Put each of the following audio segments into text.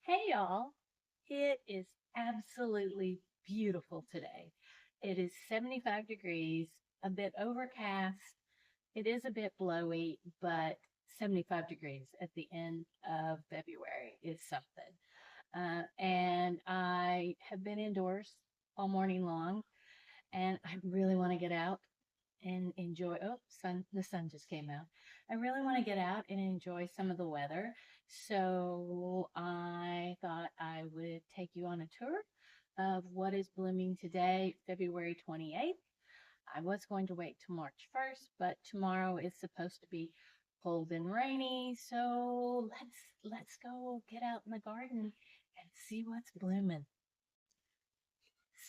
Hey y'all, it is absolutely beautiful today. It is 75 degrees, a bit overcast. It is a bit blowy, but 75 degrees at the end of February is something. And I have been indoors all morning long, and I really want to get out and enjoy. Oh, the sun just came out. I really want to get out and enjoy some of the weather. So I thought I would take you on a tour of what is blooming today, February 28th. I was going to wait till March 1st, but tomorrow is supposed to be cold and rainy. So let's go get out in the garden and see what's blooming.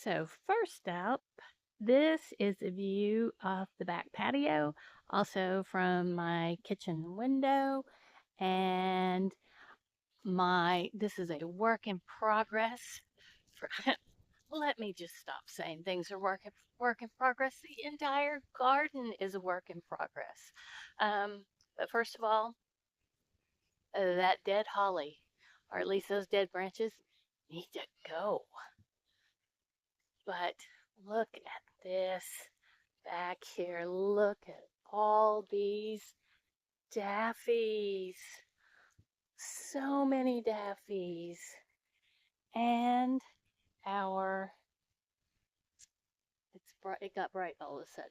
So first up, this is a view of the back patio, also from my kitchen window. And this is a work in progress. For, let me just stop saying things are work in progress. The entire garden is a work in progress. But first of all, that dead holly, or at least those dead branches, need to go. But look at this back here. Look at all these daffies. So many daffies. And our, it got bright all of a sudden.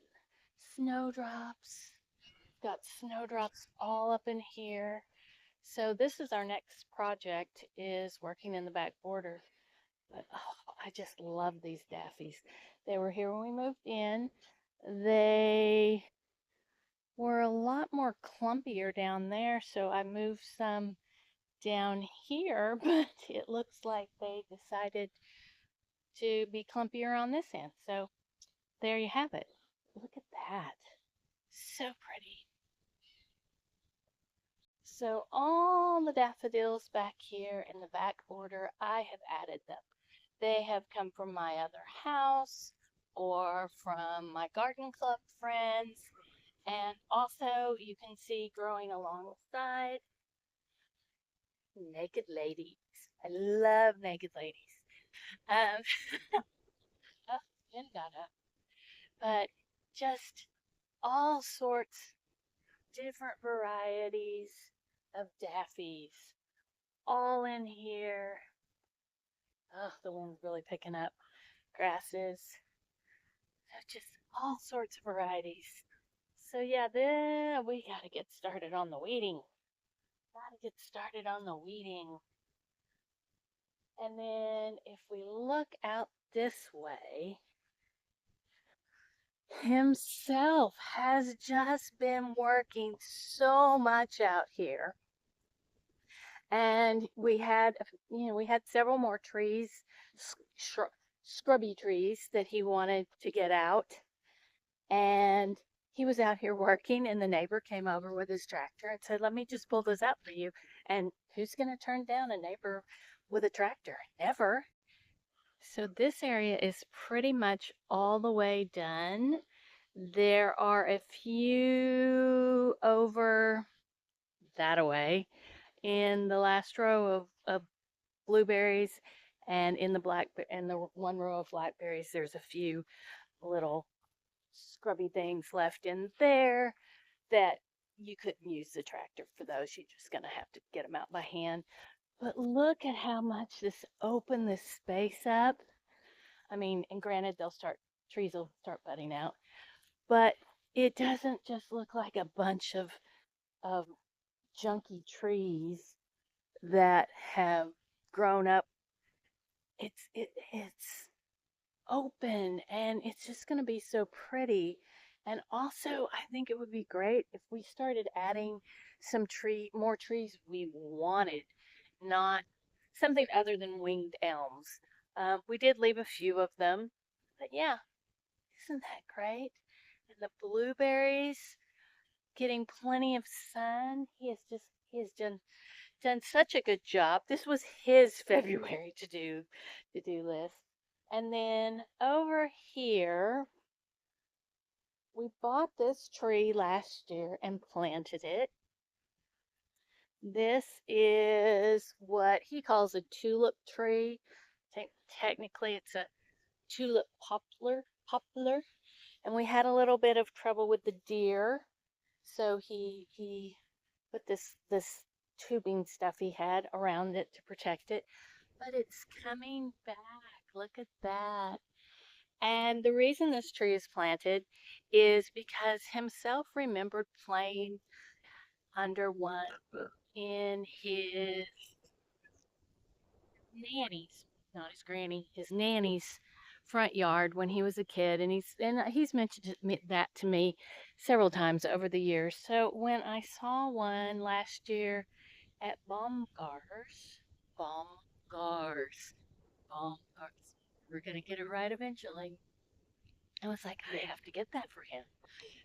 Snowdrops. Got snowdrops all up in here. So this is our next project is working in the back border. But oh, I just love these daffies. They were here when we moved in. They were a lot more clumpier down there, so I moved some down here, but it looks like they decided to be clumpier on this end. So there you have it. Look at that. So pretty. So all the daffodils back here in the back border, I have added them. They have come from my other house or from my garden club friends. And also you can see growing alongside naked ladies. I love naked ladies. Um, oh, Jen got up. But just all sorts, different varieties of daffies, all in here. Oh, the wind's really picking up. Grasses, just all sorts of varieties. So yeah, then we gotta get started on the weeding. Gotta get started on the weeding. And then if we look out this way, himself has just been working so much out here. And we had several more trees, scrubby trees that he wanted to get out. And he was out here working, and the neighbor came over with his tractor and said, "Let me just pull this out for you." And who's going to turn down a neighbor with a tractor? Never. So this area is pretty much all the way done. There are a few over that away in the last row of blueberries, and in the one row of blackberries, there's a few little scrubby things left in there that you couldn't use the tractor for those. You're just gonna have to get them out by hand. But look at how much this opened this space up. I mean, and granted, trees will start budding out, but it doesn't just look like a bunch of junky trees that have grown up. It's open, and it's just going to be so pretty. And also, I think it would be great if we started adding more trees we wanted, not something other than winged elms. We did leave a few of them, but yeah, isn't that great? And the blueberries getting plenty of sun. He has done such a good job. This was his February to do list. And then over here, we bought this tree last year and planted it. This is what he calls a tulip tree. Technically, it's a tulip poplar. And we had a little bit of trouble with the deer, so he put this tubing stuff he had around it to protect it. But it's coming back. Look at that. And the reason this tree is planted is because himself remembered playing under one in his nanny's, not his granny, his nanny's front yard when he was a kid, and he's mentioned that to me several times over the years. So when I saw one last year at Baumgars, Baumgars, we're gonna get it right eventually. I was like, I have to get that for him.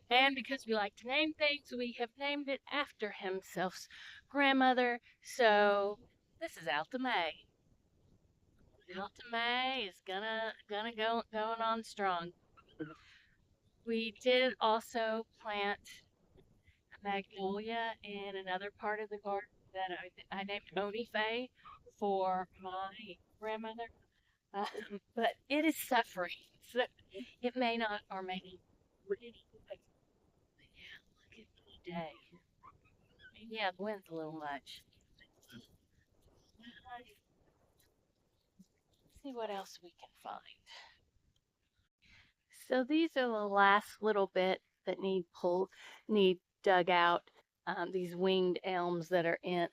And because we like to name things, we have named it after himself's grandmother. So this is Alta May. Alta May is gonna go going on strong. We did also plant a magnolia in another part of the garden that I named Oni Faye for my grandmother. But it is suffering. So it may not or may not. But yeah, look at the day. Yeah, the wind's a little much. Let's see what else we can find. So these are the last little bit that need dug out. These winged elms that are in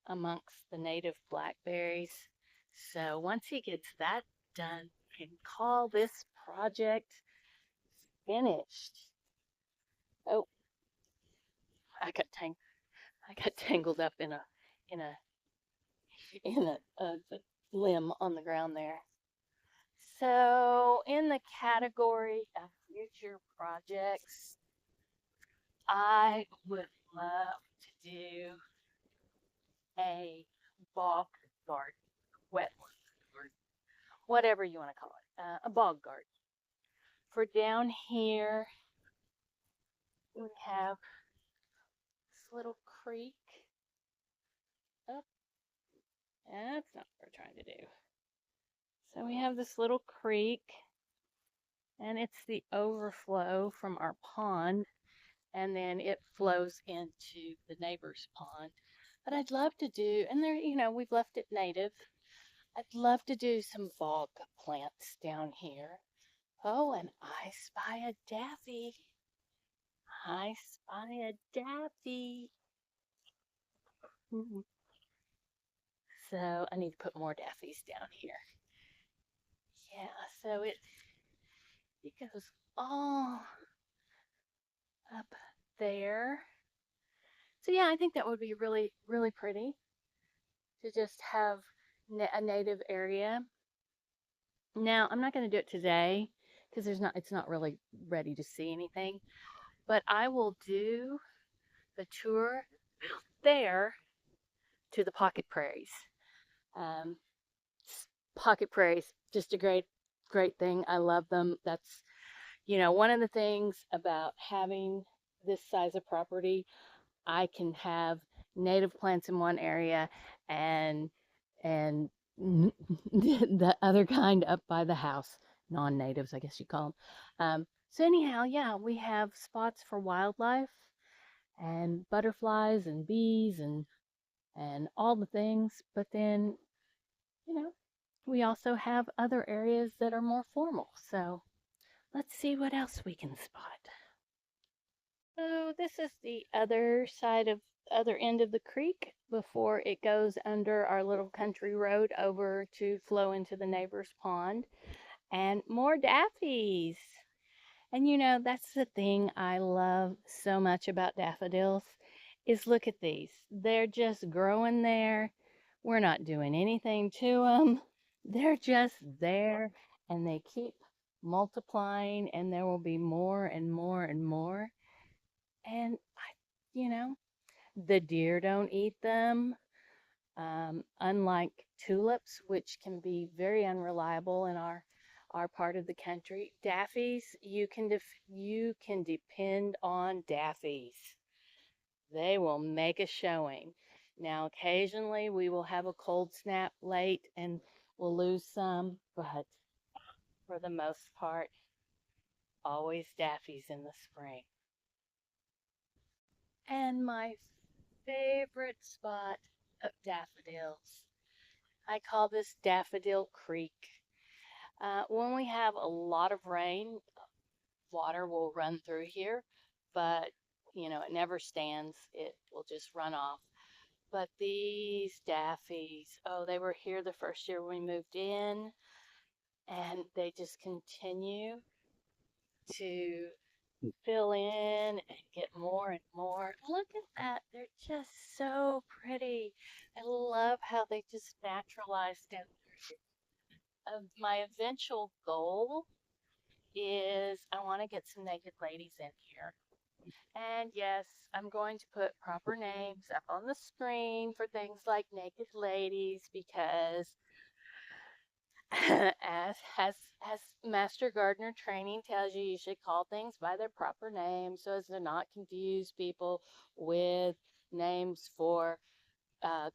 amongst the native blackberries. So once he gets that done, we can call this project finished. Oh, I got tang I got tangled up in a a limb on the ground there. So in the category of future projects, I would love to do a bog garden, wetland garden, whatever you want to call it, a bog garden. For down here, we have this little creek. Oh, that's not what we're trying to do. So we have this little creek, and it's the overflow from our pond, and then it flows into the neighbor's pond. But I'd love to do, and there, we've left it native. I'd love to do some bog plants down here. Oh, and I spy a daffy. I spy a daffy. So I need to put more daffies down here. Yeah, so it goes all up there. So yeah, I think that would be really, really pretty to just have a native area. Now, I'm not going to do it today because it's not really ready to see anything, but I will do the tour there to the pocket prairies. Um, Pocket prairies, just a great thing. I love them. That's, one of the things about having this size of property. I can have native plants in one area and and the other kind up by the house, non-natives, I guess you call them. So anyhow, yeah, we have spots for wildlife and butterflies and bees and all the things, but then, you know, we also have other areas that are more formal. So let's see what else we can spot. So this is the other end of the creek before it goes under our little country road over to flow into the neighbor's pond. And more daffies. And that's the thing I love so much about daffodils is look at these. They're just growing there. We're not doing anything to them. They're just there and they keep multiplying and there will be more and more and more. And you know, the deer don't eat them. Unlike tulips, which can be very unreliable in our part of the country, daffies you can depend on daffies. They will make a showing. Now, occasionally we will have a cold snap late and we'll lose some, but for the most part, always daffies in the spring. And my favorite spot of daffodils, I call this Daffodil Creek. When we have a lot of rain, water will run through here, but it never stands. It will just run off. But these daffies, oh, they were here the first year we moved in, and they just continue to fill in and get more and more. Look at that. They're just so pretty. I love how they just naturalize down through. My eventual goal is I want to get some naked ladies in here. And yes, I'm going to put proper names up on the screen for things like naked ladies because as Master Gardener training tells you, you should call things by their proper name so as to not confuse people with names for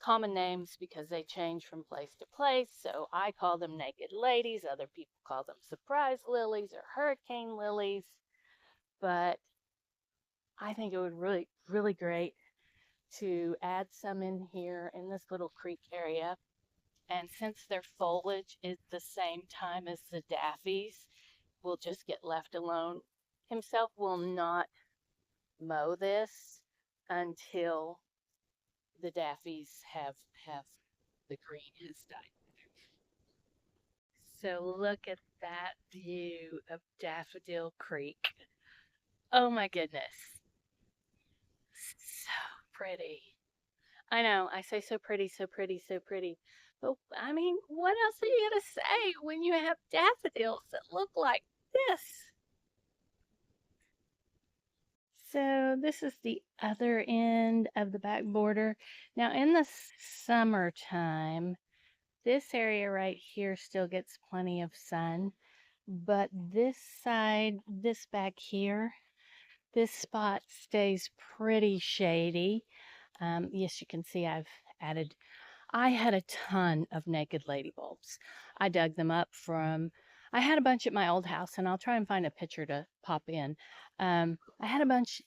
common names because they change from place to place. So I call them naked ladies. Other people call them surprise lilies or hurricane lilies. But I think it would really great to add some in here in this little creek area. And since their foliage is the same time as the daffies, will just get left alone. Himself will not mow this until the daffies have the green has died. So look at that view of Daffodil Creek. Oh my goodness. So pretty. I know, I say so pretty, so pretty, so pretty. But I mean, what else are you going to say when you have daffodils that look like this? So this is the other end of the back border. Now in the summertime, this area right here still gets plenty of sun, but this side, this back here, this spot stays pretty shady. Yes, you can see I had a ton of naked lady bulbs. I dug them up I had a bunch at my old house, and I'll try and find a picture to pop in. I had a bunch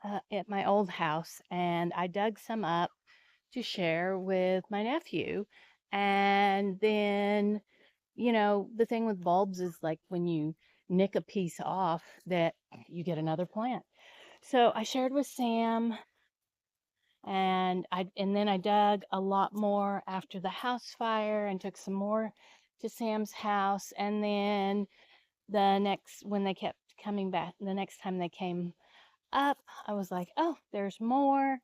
at my old house, and I dug some up to share with my nephew. And then, the thing with bulbs is like when you nick a piece off, that you get another plant. So I shared with Sam, and then I dug a lot more after the house fire and took some more to Sam's house. And then when they kept coming back, the next time they came up, I was like, oh, there's more.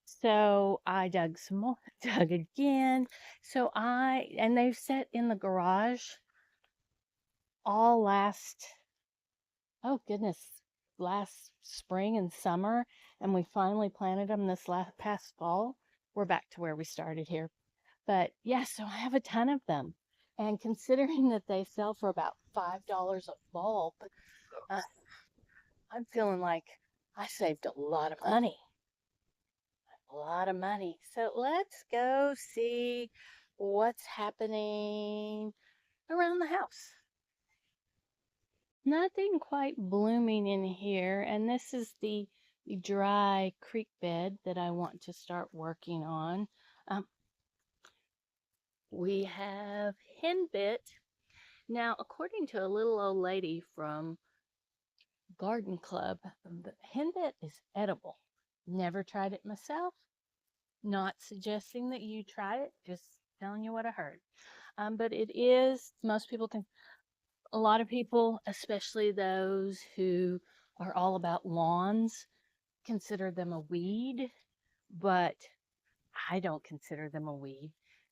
So I dug some more, dug again. And they've sat in the garage all oh goodness, last spring and summer. And we finally planted them this past fall. We're back to where we started here. But yeah, so I have a ton of them. And considering that they sell for about $5 a bulb, uh, I'm feeling like I saved a lot of money. A lot of money. So let's go see what's happening around the house. Nothing quite blooming in here, and this is the dry creek bed that I want to start working on. Um, we have henbit. Now, according to a little old lady from Garden Club, the henbit is edible. Never tried it myself. Not suggesting that you try it, just telling you what I heard. But a lot of people, especially those who are all about lawns, consider them a weed, but I don't consider them a weed.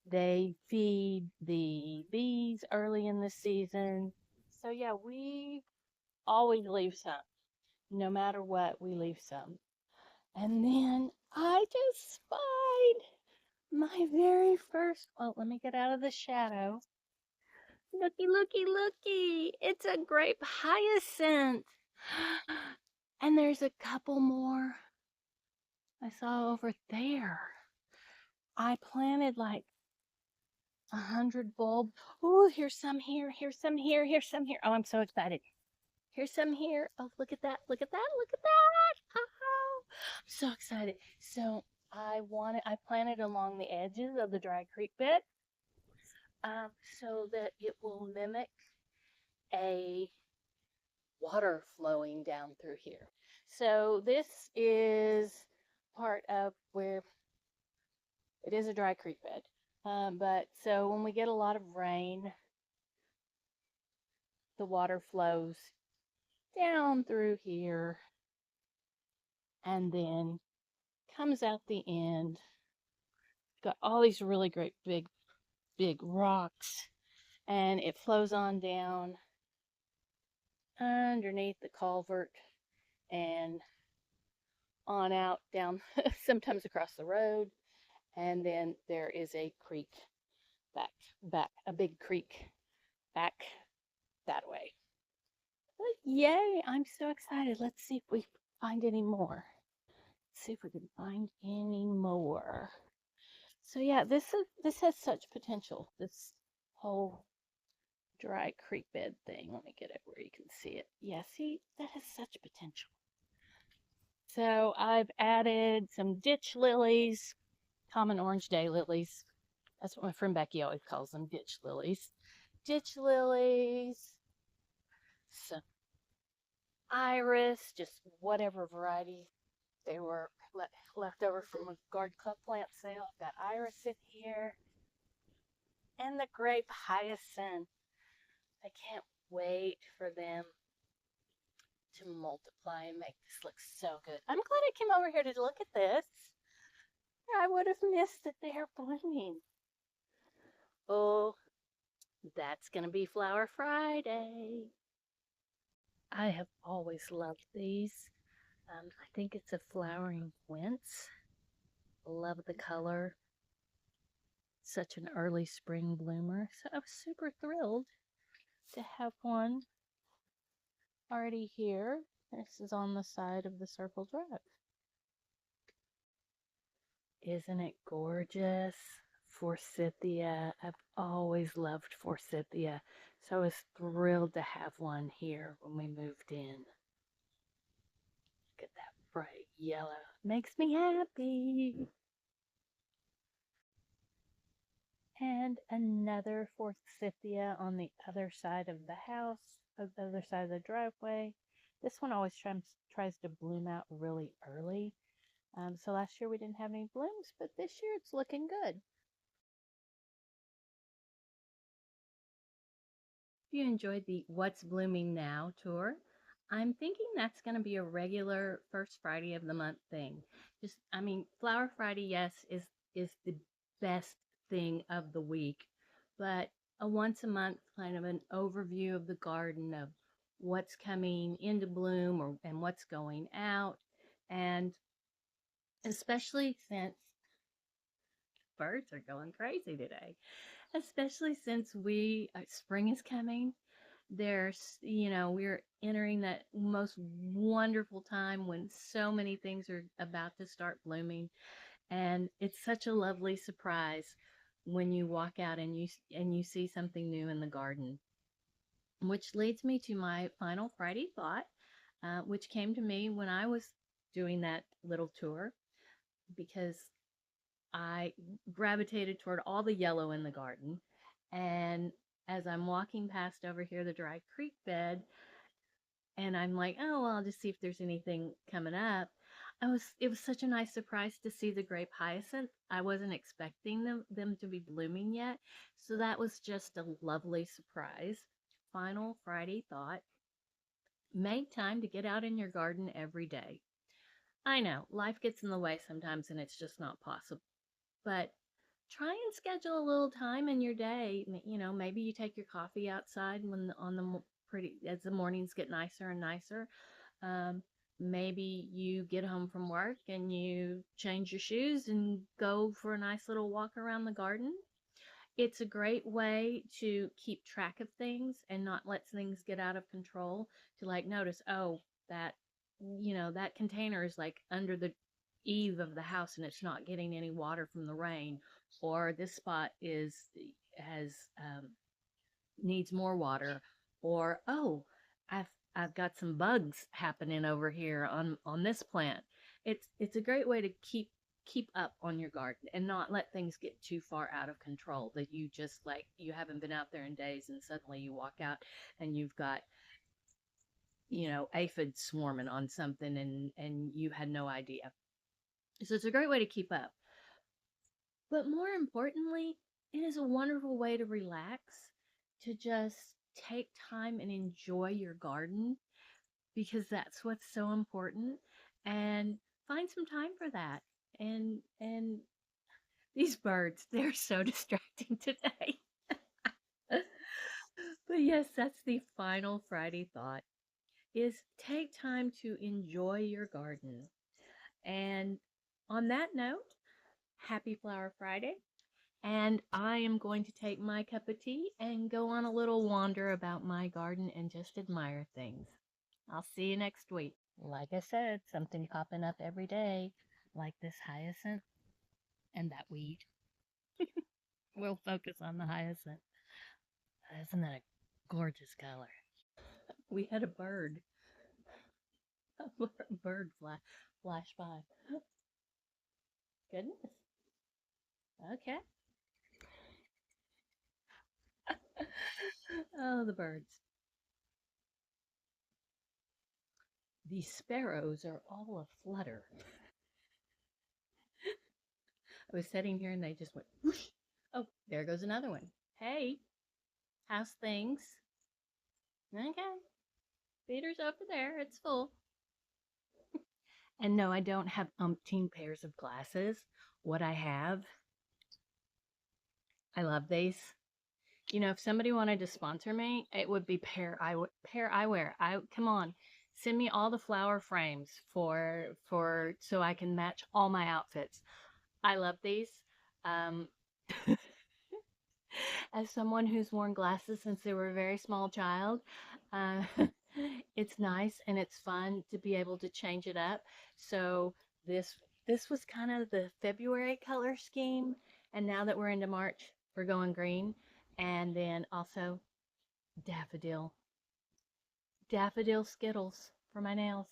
They feed the bees early in the season. So yeah, we always leave some. No matter what, we leave some. And then I just spied my very first, well, let me get out of the shadow. Looky, looky, looky. It's a grape hyacinth. And there's a couple more I saw over there. I planted like 100 bulbs. Oh, here's some here, here's some here, here's some here. Oh, I'm so excited. Here's some here. Oh, look at that, look at that, look at that. Oh, I'm so excited. So I planted along the edges of the dry creek bed, um, so that it will mimic a water flowing down through here. So this is part of where it is a dry creek bed. But so when we get a lot of rain, the water flows down through here and then comes out the end. Got all these really great big rocks, and it flows on down underneath the culvert and on out down sometimes across the road, and then there is a creek back a big creek back that way. But yay, I'm so excited. Let's see if we find any more. Let's see if we can find any more. So yeah, this has such potential. This whole dry creek bed thing. Let me get it where you can see it. Yeah, see, that has such potential. So I've added some ditch lilies, common orange day lilies. That's what my friend Becky always calls them, ditch lilies. Ditch lilies, some iris, just whatever variety they were left over from a garden club plant sale. I've got iris in here and the grape hyacinth. I can't wait for them to multiply and make this look so good. I'm glad I came over here to look at this. I would have missed that they are blooming. Oh, that's going to be Flower Friday. I have always loved these. I think it's a flowering quince. Love the color. Such an early spring bloomer. So I was super thrilled to have one already here. This is on the side of the circle drive. Isn't it gorgeous? Forsythia. I've always loved forsythia. So I was thrilled to have one here when we moved in. Look at that bright yellow. Makes me happy. And another forsythia on the other side of the house, on the other side of the driveway. This one always tries to bloom out really early. So last year we didn't have any blooms, but this year it's looking good. If you enjoyed the What's Blooming Now tour, I'm thinking that's going to be a regular first Friday of the month thing. Flower Friday, yes, is the best thing of the week, but a once a month kind of an overview of the garden of what's coming into bloom and what's going out, and especially since birds are going crazy today, especially since spring is coming. We're entering that most wonderful time when so many things are about to start blooming, and it's such a lovely surprise when you walk out and you see something new in the garden. Which leads me to my final Friday thought, which came to me when I was doing that little tour, because I gravitated toward all the yellow in the garden. And as I'm walking past over here, the dry creek bed, and I'm like, oh, well, I'll just see if there's anything coming up. It was such a nice surprise to see the grape hyacinth. I wasn't expecting them to be blooming yet. So that was just a lovely surprise. Final Friday thought, make time to get out in your garden every day. I know life gets in the way sometimes and it's just not possible. But try and schedule a little time in your day. Maybe you take your coffee outside when on the pretty as the mornings get nicer and nicer. Um, Maybe you get home from work and you change your shoes and go for a nice little walk around the garden. It's a great way to keep track of things and not let things get out of control. To like notice, oh, that container is like under the eave of the house and it's not getting any water from the rain, or this spot is has needs more water, or oh, I've I've got some bugs happening over here on this plant. It's a great way to keep up on your garden and not let things get too far out of control that you just like you haven't been out there in days and suddenly you walk out and you've got aphids swarming on something and you had no idea. So it's a great way to keep up. But more importantly, it is a wonderful way to relax, to just take time and enjoy your garden because that's what's so important. And find some time for that. And these birds, they're so distracting today. But yes, that's the final Friday thought is take time to enjoy your garden. And on that note, happy Flower Friday. And I am going to take my cup of tea and go on a little wander about my garden and just admire things. I'll see you next week. Like I said, something popping up every day, like this hyacinth and that weed. We'll focus on the hyacinth. Isn't that a gorgeous color? We had a bird, a bird flash by. Goodness. Okay. Oh, the birds. The sparrows are all aflutter. I was sitting here and they just went whoosh. Oh, there goes another one. Hey, how's things? Okay, feeder's over there. It's full. And no, I don't have umpteen pairs of glasses. What I have, I love these. If somebody wanted to sponsor me, it would be Pair Eyewear. I come on, send me all the flower frames for so I can match all my outfits. I love these. Um, as someone who's worn glasses since they were a very small child, uh, it's nice and it's fun to be able to change it up. So this this was kind of the February color scheme, and now that we're into March, we're going green, and then also daffodil Skittles for my nails.